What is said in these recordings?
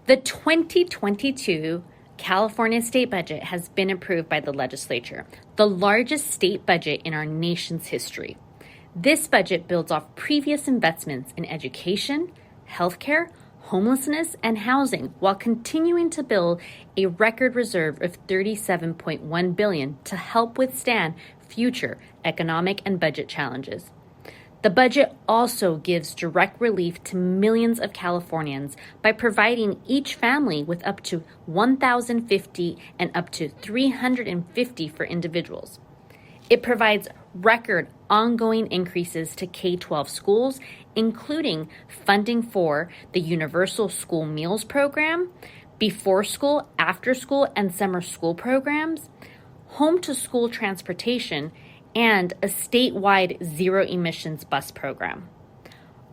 The 2022 California state budget has been approved by the legislature, the largest state budget in our nation's history. This budget builds off previous investments in education, healthcare, homelessness, and housing, while continuing to build a record reserve of $37.1 billion to help withstand future economic and budget challenges. The budget also gives direct relief to millions of Californians by providing each family with up to $1,050 and up to $350 for individuals. It provides record ongoing increases to K-12 schools, including funding for the Universal School Meals Program, before school, after school, and summer school programs, home to school transportation, and a statewide zero emissions bus program.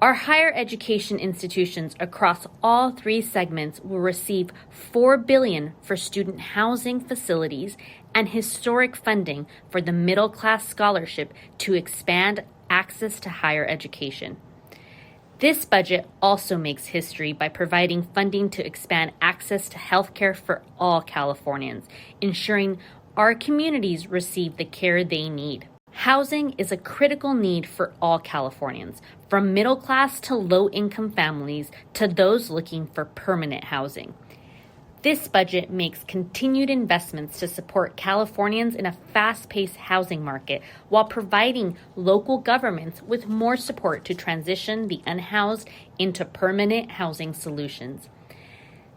Our higher education institutions across all three segments will receive $4 billion for student housing facilities and historic funding for the middle class scholarship to expand access to higher education. This budget also makes history by providing funding to expand access to healthcare for all Californians, ensuring our communities receive the care they need. Housing is a critical need for all Californians, from middle class to low-income families to those looking for permanent housing. This budget makes continued investments to support Californians in a fast-paced housing market while providing local governments with more support to transition the unhoused into permanent housing solutions.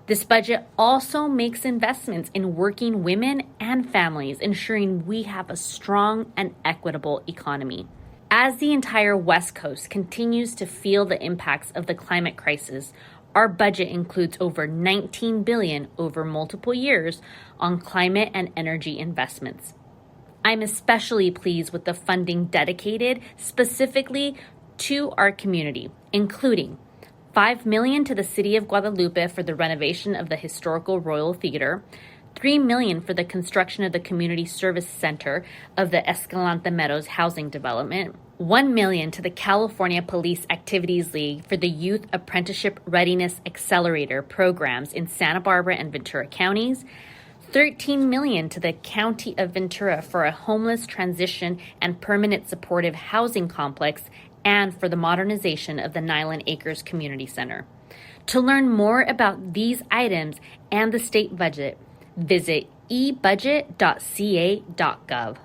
This budget also makes investments in working women and families, ensuring we have a strong and equitable economy. As the entire West Coast continues to feel the impacts of the climate crisis, our budget includes over $19 billion over multiple years on climate and energy investments. I'm especially pleased with the funding dedicated specifically to our community, including $5 million to the City of Guadalupe for the renovation of the historical Royal Theater, $3 million for the construction of the Community Service Center of the Escalante Meadows housing development, $1 million to the California Police Activities League for the Youth Apprenticeship Readiness Accelerator programs in Santa Barbara and Ventura counties, $13 million to the County of Ventura for a homeless transition and permanent supportive housing complex, and for the modernization of the Nyland Acres Community Center. To learn more about these items and the state budget, visit ebudget.ca.gov.